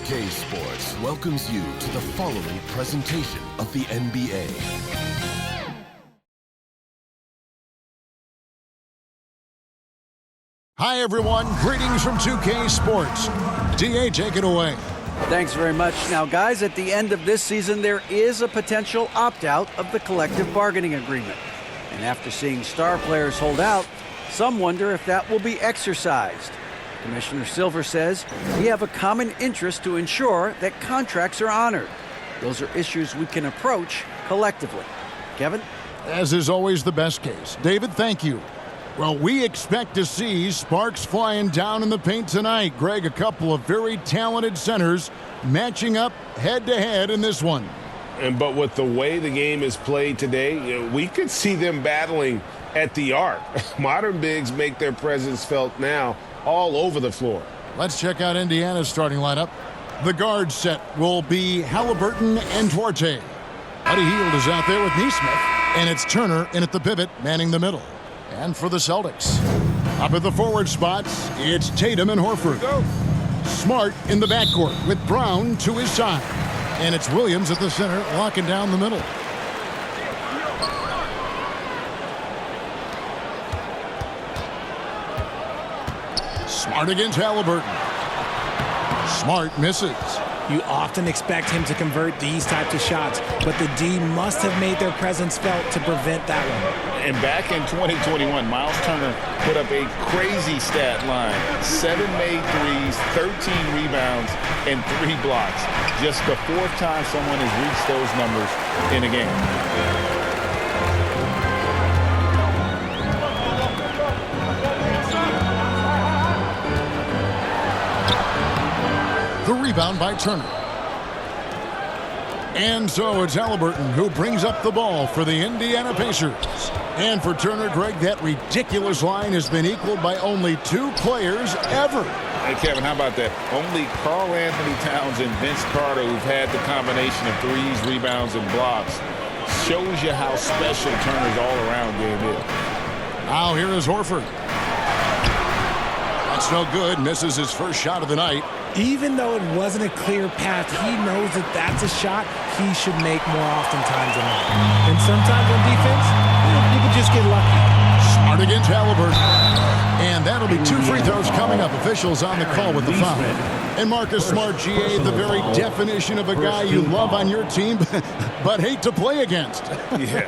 2K Sports welcomes you to the following presentation of the NBA. Hi, everyone. Greetings from 2K Sports. DA, take it away. Thanks very much. Now, guys, at the end of this season, there is a potential opt-out of the collective bargaining agreement. And after seeing star players hold out, some wonder if that will be exercised. Commissioner Silver says we have a common interest to ensure that contracts are honored. Those are issues we can approach collectively. Kevin? As is always the best case. David, thank you. Well, we expect to see sparks flying down in the paint tonight. Greg, a couple of very talented centers matching up head-to-head in this one. But with the way the game is played today, we could see them battling at the arc. Modern bigs make their presence felt now all over the floor. Let's check out Indiana's starting lineup. The guard set will be Halliburton and Duarte. Buddy Hield is out there with Neesmith, and it's Turner in at the pivot, manning the middle. And for the Celtics, up at the forward spots, it's Tatum and Horford. Smart in the backcourt with Brown to his side. And it's Williams at the center, locking down the middle. Smart against Halliburton. Smart misses. You often expect him to convert these types of shots, but the D must have made their presence felt to prevent that one. And back in 2021, Miles Turner put up a crazy stat line. 7 made threes, 13 rebounds, and 3 blocks. Just the 4th time someone has reached those numbers in a game. The rebound by Turner. And so it's Halliburton who brings up the ball for the Indiana Pacers. And for Turner, Greg, that ridiculous line has been equaled by only 2 players ever. Hey, Kevin, how about that? Only Karl Anthony Towns and Vince Carter, who've had the combination of threes, rebounds, and blocks. Shows you how special Turner's all-around game is. Now here is Horford. That's no good. Misses his first shot of the night. Even though it wasn't a clear path, he knows that that's a shot he should make more often times than not. And sometimes on defense, you can just get lucky. Smart against Halliburton. And that'll be 2 free throws coming up. Officials on the call with the foul. And Marcus Smart, GA, the very definition of a guy you love on your team, but hate to play against. Yeah.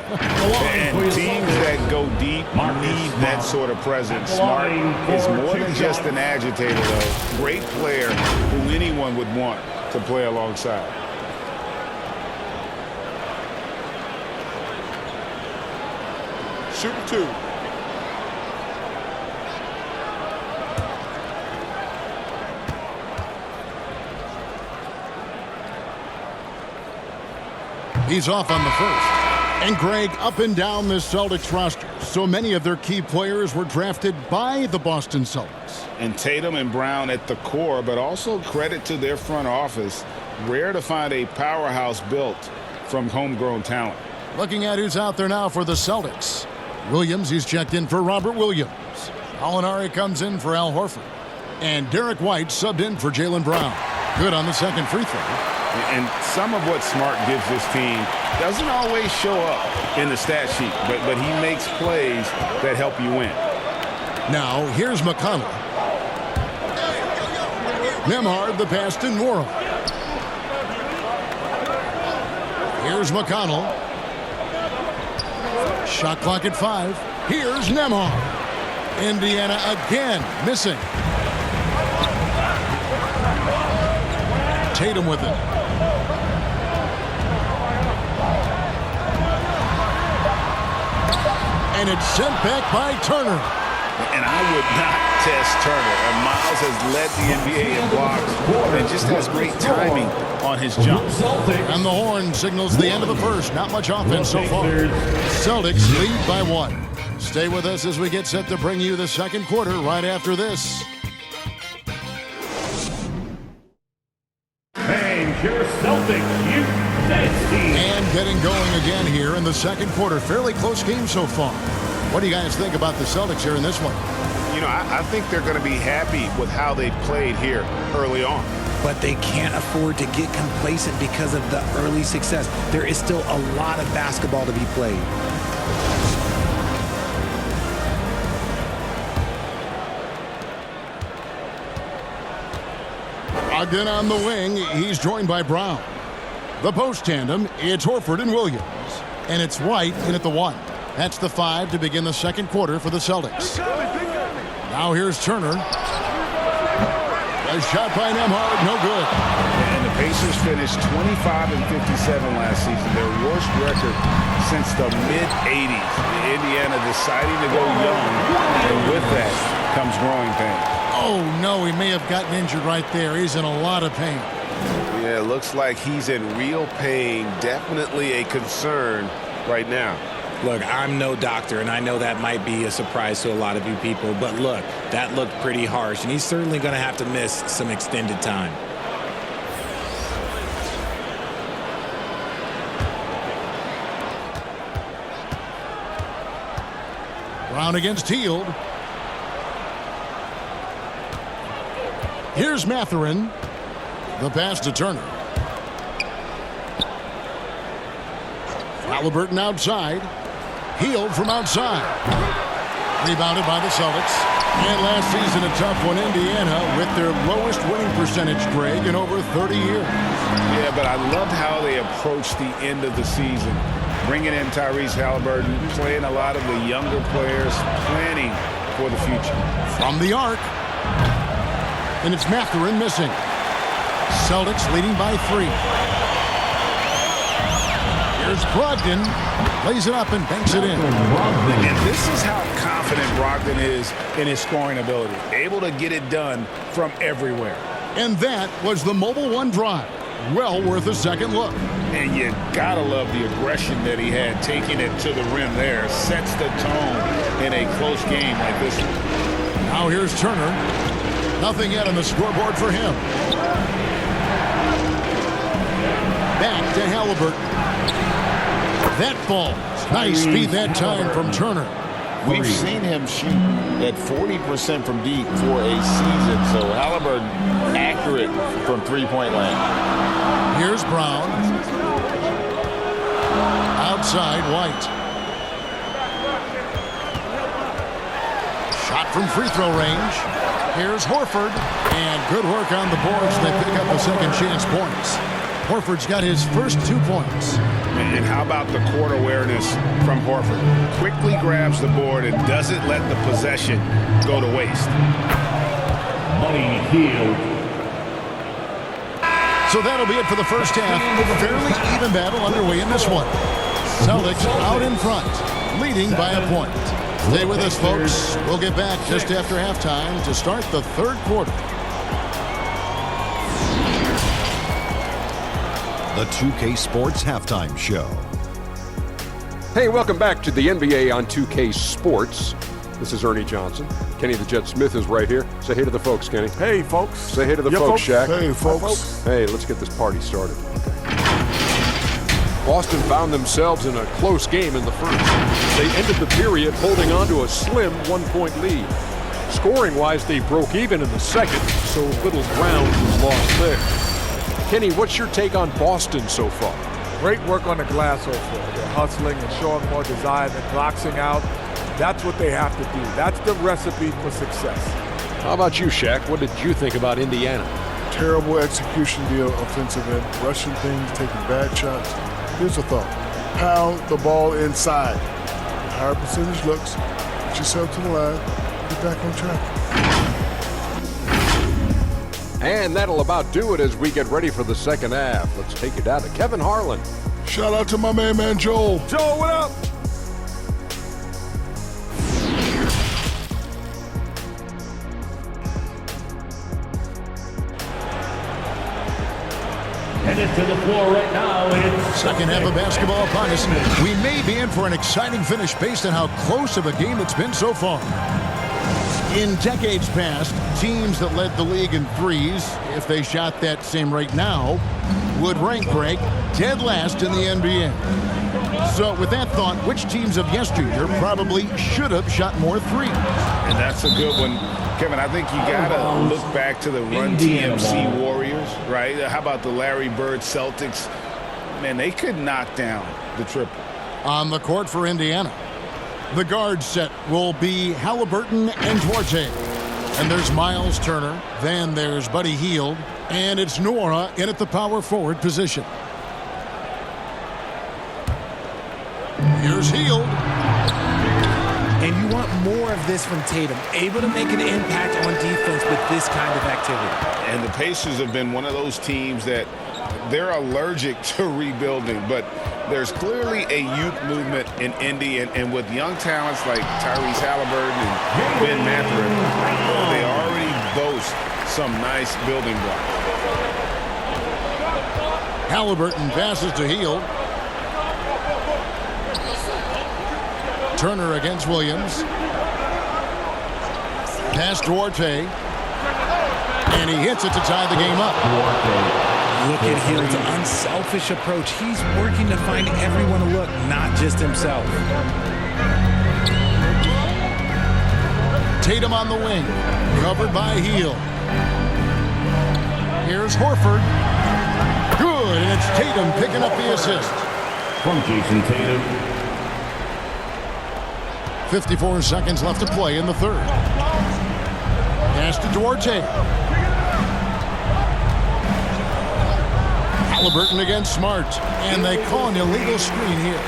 And teams that go deep need that sort of presence. Smart is more than just an agitator, though. Great player who anyone would want to play alongside. Shooting 2. He's off on the first. And Greg, up and down this Celtics roster, so many of their key players were drafted by the Boston Celtics. And Tatum and Brown at the core, but also credit to their front office. Rare to find a powerhouse built from homegrown talent. Looking at who's out there now for the Celtics. Williams, he's checked in for Robert Williams. Alinari comes in for Al Horford. And Derek White subbed in for Jaylen Brown. Good on the second free throw. And some of what Smart gives this team doesn't always show up in the stat sheet, but he makes plays that help you win. Now, here's McConnell. Nembhard, the pass to Nora. Here's McConnell. Shot clock at 5. Here's Nembhard. Indiana again missing. Tatum with it. And it's sent back by Turner. And I would not test Turner. And Miles has led the NBA in blocks and just has great timing on his jump. And the horn signals the end of the first. Not much offense so far. Celtics lead by 1. Stay with us as we get set to bring you the second quarter right after this. And your Celtics United team. And getting going again here in the second quarter. Fairly close game so far. What do you guys think about the Celtics here in this one? You know, I think they're going to be happy with how they played here early on. but they can't afford to get complacent because of the early success. There is still a lot of basketball to be played. Ogden on the wing. He's joined by Brown. The post tandem, it's Horford and Williams. And it's White in at the 1. That's the 5 to begin the second quarter for the Celtics. Now here's Turner. A shot by Nembhard, no good. And the Pacers finished 25 and 57 last season, their worst record since the mid-'80s. Indiana deciding to go young, and with that comes growing pain. Oh, no, he may have gotten injured right there. He's in a lot of pain. Yeah, it looks like he's in real pain. Definitely a concern right now. Look, I'm no doctor, and I know that might be a surprise to a lot of you people, but look, that looked pretty harsh, and he's certainly going to have to miss some extended time. Brown against Hield. Here's Mathurin. The pass to Turner. Halliburton outside. Hield from outside. Rebounded by the Celtics. And last season, a tough one, Indiana, with their lowest winning percentage, Greg, in over 30 years. Yeah, but I loved how they approached the end of the season. Bringing in Tyrese Halliburton, playing a lot of the younger players, planning for the future. From the arc. And it's Mathurin missing. Celtics leading by 3. Here's Brogdon. Lays it up and banks it in. And this is how confident Brogdon is in his scoring ability. Able to get it done from everywhere. And that was the Mobile One drive. Well worth a second look. And you gotta love the aggression that he had, taking it to the rim there. Sets the tone in a close game like this one. Now here's Turner. Nothing yet on the scoreboard for him. Back to Halliburton. That falls. Nice feed that time from Turner. We've seen him shoot at 40% from deep for a season, so Halliburton accurate from three-point land. Here's Brown. Outside, White. Shot from free throw range. Here's Horford. And good work on the boards. They pick up the second chance points. Horford's got his first 2 points. And how about the court awareness from Horford? Quickly grabs the board and doesn't let the possession go to waste. Money Hield. So that'll be it for the first half. Fairly even battle underway in this one. Celtics out in front, leading by a point. Stay with us, folks. We'll get back just after halftime to start the third quarter. The 2K Sports Halftime Show. Hey, welcome back to the NBA on 2K Sports. This is Ernie Johnson. Kenny the Jet Smith is right here. Say hey to the folks, Kenny. Hey, folks. Say hey to the folks, Shaq. Hey, folks. Hey, let's get this party started. Okay. Boston found themselves in a close game in the first. They ended the period holding on to a slim 1-point lead. Scoring-wise, they broke even in the second, so little ground was lost there. Kenny, what's your take on Boston so far? Great work on the glass so far. They're hustling and showing more desire than boxing out. That's what they have to do. That's the recipe for success. How about you, Shaq? What did you think about Indiana? Terrible execution deal offensive end, rushing things, taking bad shots. Here's a thought. Pound the ball inside. The higher percentage looks, get yourself to the line, get back on track. And that'll about do it as we get ready for the second half. Let's take it down to Kevin Harlan. Shout out to my man Joel. Joel, what up? Headed to the floor right now. It's Second half of basketball upon us. We may be in for an exciting finish based on how close of a game it's been so far. In decades past, teams that led the league in threes, if they shot that same rate now, would rank, Greg, dead last in the NBA. So with that thought, which teams of yesteryear probably should have shot more threes? And that's a good one. Kevin, I think you got to look back to the Run TMC Warriors, right? How about the Larry Bird Celtics? Man, they could knock down the triple. On the court for Indiana, the guard set will be Halliburton and Duarte. And there's Miles Turner. Then there's Buddy Hield. And it's Nora in at the power forward position. Here's Hield. And you want more of this from Tatum, able to make an impact on defense with this kind of activity. And the Pacers have been one of those teams that they're allergic to rebuilding, but there's clearly a youth movement in Indy, and with young talents like Tyrese Halliburton and Ben Mathurin, they already boast some nice building blocks. Halliburton passes to Hield. Turner against Williams. Pass Duarte. And he hits it to tie the game up. Look at Hield's unselfish approach. He's working to find everyone to look, not just himself. Tatum on the wing. Covered by Hield. Here's Horford. Good, and it's Tatum picking up the assist. From Jason Tatum. 54 seconds left to play in the third. Pass to Duarte. Halliburton against Smart. And they call an illegal screen here.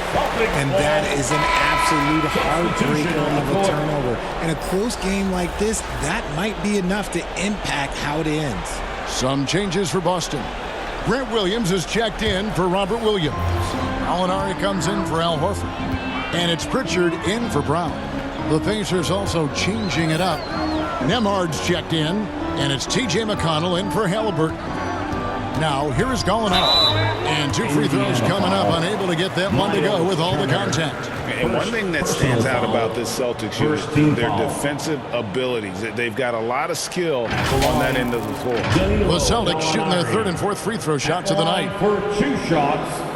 And that is an absolute heartbreaker of a turnover. In a close game like this, that might be enough to impact how it ends. Some changes for Boston. Grant Williams is checked in for Robert Williams. Alinari comes in for Al Horford. And it's Pritchard in for Brown. The Pacers also changing it up. Nemhard's checked in, and it's T.J. McConnell in for Halliburton. Now, here is Gallinari. And 2 free throws coming up, unable to get that one to go with all the contact. And one thing that stands out about this Celtics here is their defensive abilities. They've got a lot of skill on that end of the floor. The Celtics shooting their 3rd and 4th free throw shots of the night. For 2 shots.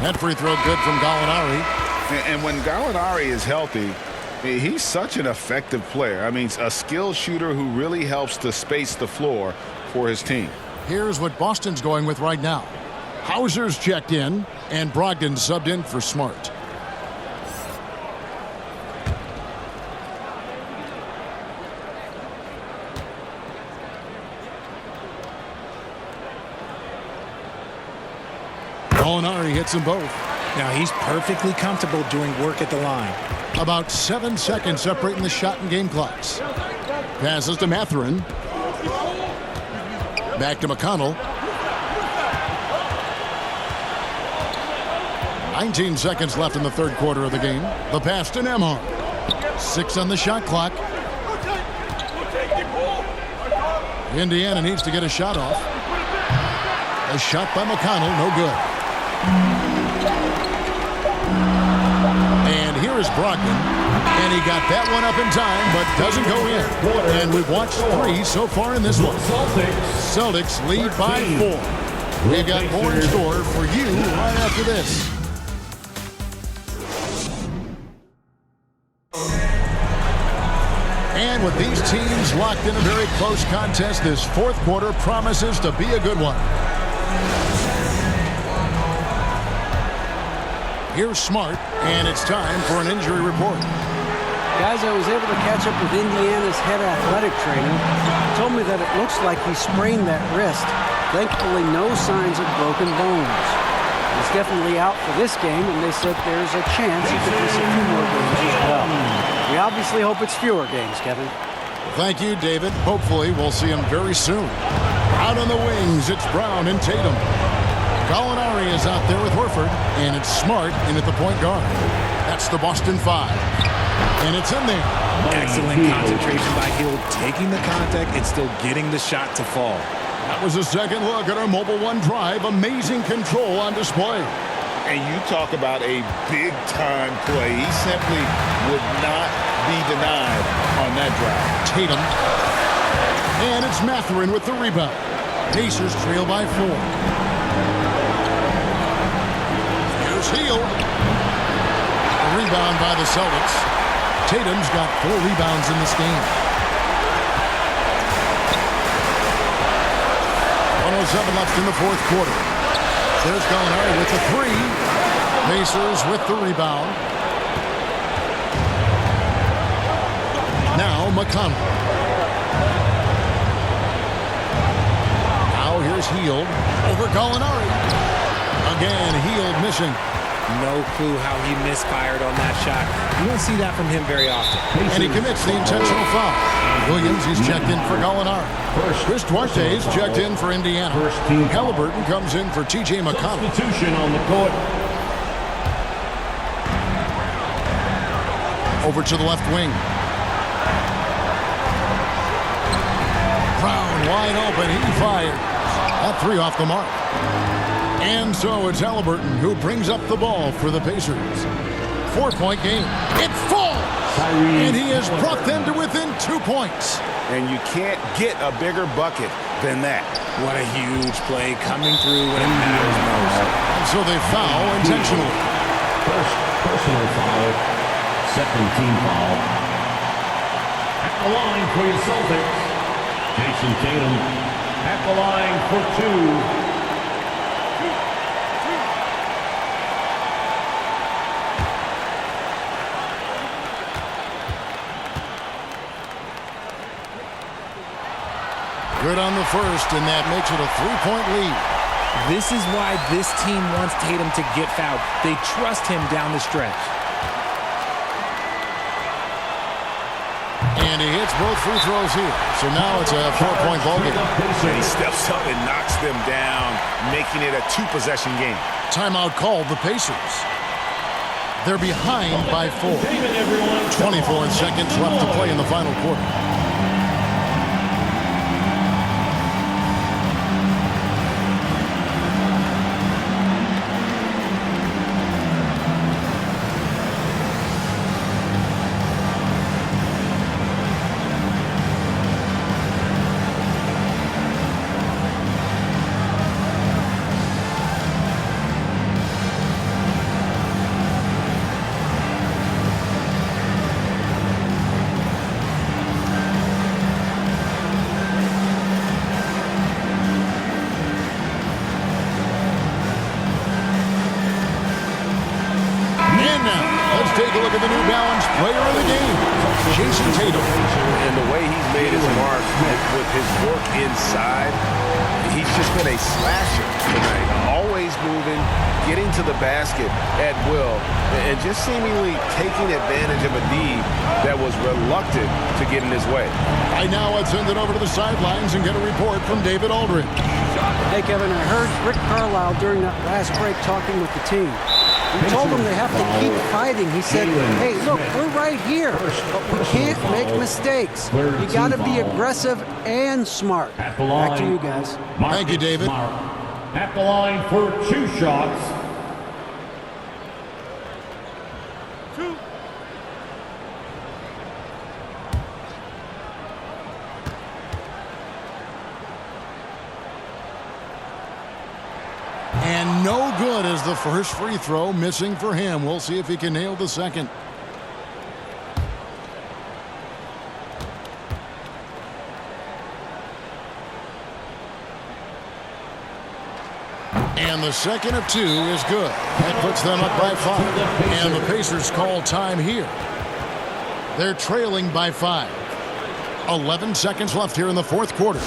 That free throw good from Gallinari. And when Gallinari is healthy, he's such an effective player. I mean, a skilled shooter who really helps to space the floor for his team. Here's what Boston's going with right now. Hauser's checked in, and Brogdon subbed in for Smart. Gallinari hits them both. Now he's perfectly comfortable doing work at the line. About 7 seconds separating the shot and game clocks. Passes to Mathurin. Back to McConnell. 19 seconds left in the 3rd quarter of the game. The pass to Nemhard. 6 on the shot clock. Indiana needs to get a shot off. A shot by McConnell, no good. And here is Brogdon. And he got that one up in time, but doesn't go in. And we've watched 3 so far in this one. Celtics lead by 4. We've got more in store for you right after this. And with these teams locked in a very close contest, this 4th quarter promises to be a good one. Here's Smart, and it's time for an injury report. Guys, I was able to catch up with Indiana's head athletic trainer. He told me that it looks like he sprained that wrist. Thankfully, no signs of broken bones. He's definitely out for this game, and they said there's a chance he could miss a few more games as well. We obviously hope it's fewer games, Kevin. Thank you, David. Hopefully, we'll see him very soon. Out on the wings, it's Brown and Tatum. Gallinari is out there with Horford, and it's Smart in at the point guard. That's the Boston 5. And it's in there. Excellent concentration by Hield, taking the contact and still getting the shot to fall. That was a second look at our Mobile One drive. Amazing control on display. And you talk about a big-time play. He simply would not be denied on that drive. Tatum. And it's Mathurin with the rebound. Pacers trail by 4. Here's Hield. A rebound by the Celtics. Tatum's got 4 rebounds in this game. 107 left in the fourth quarter. There's Gallinari with the 3. Pacers with the rebound. Now McConnell. Now here's Hield over Gallinari. Again, Hield missing. No clue how he misfired on that shot. You don't see that from him very often. And he commits the intentional foul. Williams, he's checked in for Gallinari. Chris Duarte is checked in for Indiana. Halliburton comes in for T.J. McConnell. Substitution on the court. Over to the left wing. Brown wide open. He fires. That 3 off the mark. And so it's Halliburton who brings up the ball for the Pacers. 4-point game. It falls! And he has brought them to within 2 points. And you can't get a bigger bucket than that. What a huge play coming through when it matters most. And so they foul intentionally. First personal foul. Second team foul. At the line for your Celtics, Jason Tatum. At the line for 2. Good on the first, and that makes it a 3-point lead. This is why this team wants Tatum to get fouled. They trust him down the stretch. And he hits both free throws here. So now it's a 4-point ball game. He steps up and knocks them down, making it a 2-possession game. Timeout called the Pacers. They're behind by 4. 24 seconds left to play in the final quarter. Take a look at the New Balance player of the game, Jason Tatum. And the way he's made his mark with his work inside, he's just been a slasher tonight. Always moving, getting to the basket at will, and just seemingly taking advantage of a D that was reluctant to get in his way. Right now, let's send it over to the sidelines and get a report from David Aldridge. Hey, Kevin, I heard Rick Carlisle during that last break talking with the team. We told them they have to keep fighting. He said, hey, look, we're right here, but we can't make mistakes. You got to be aggressive and smart. Back to you guys. Thank you, David. At the line for 2 shots. And no good as the first free throw, missing for him. We'll see if he can nail the second. And the second of 2 is good. That puts them up by 5. And the Pacers call time here. They're trailing by 5. 11 seconds left here in the fourth quarter.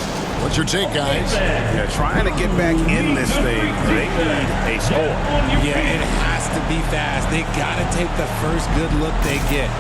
What's your take, guys? Yeah, trying to get back in this thing. They need a score. Yeah, it has to be fast. They got to take the first good look they get.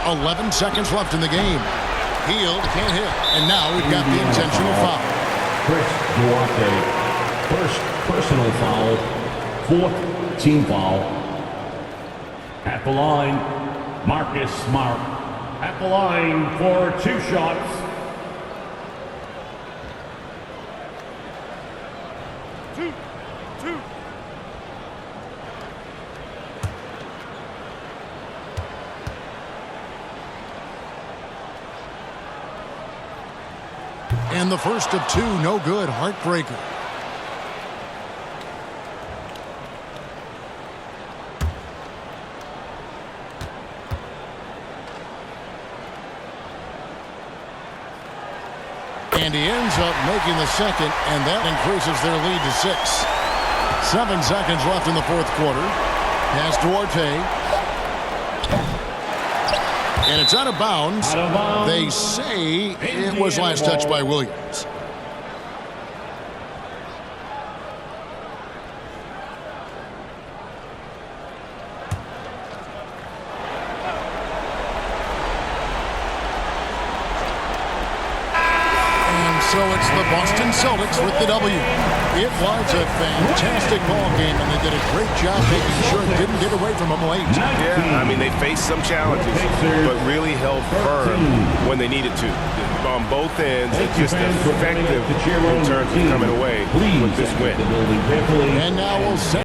11 seconds left in the game. Hield can't hit, and now we've got the intentional foul. Chris Duarte, first personal foul, fourth team foul. At the line, Marcus Smart. At the line for 2 shots. And the first of 2, no good, heartbreaker. And he ends up making the second, and that increases their lead to 6. 7 seconds left in the fourth quarter. Pass Duarte. And it's out of bounds. They say it was last touched by Williams. So it's the Boston Celtics with the W. It was a fantastic ball game, and they did a great job making sure it didn't get away from them late. Yeah, I mean, they faced some challenges, but really held firm when they needed to. On both ends, it's just effective in terms of coming away with this win. And now we'll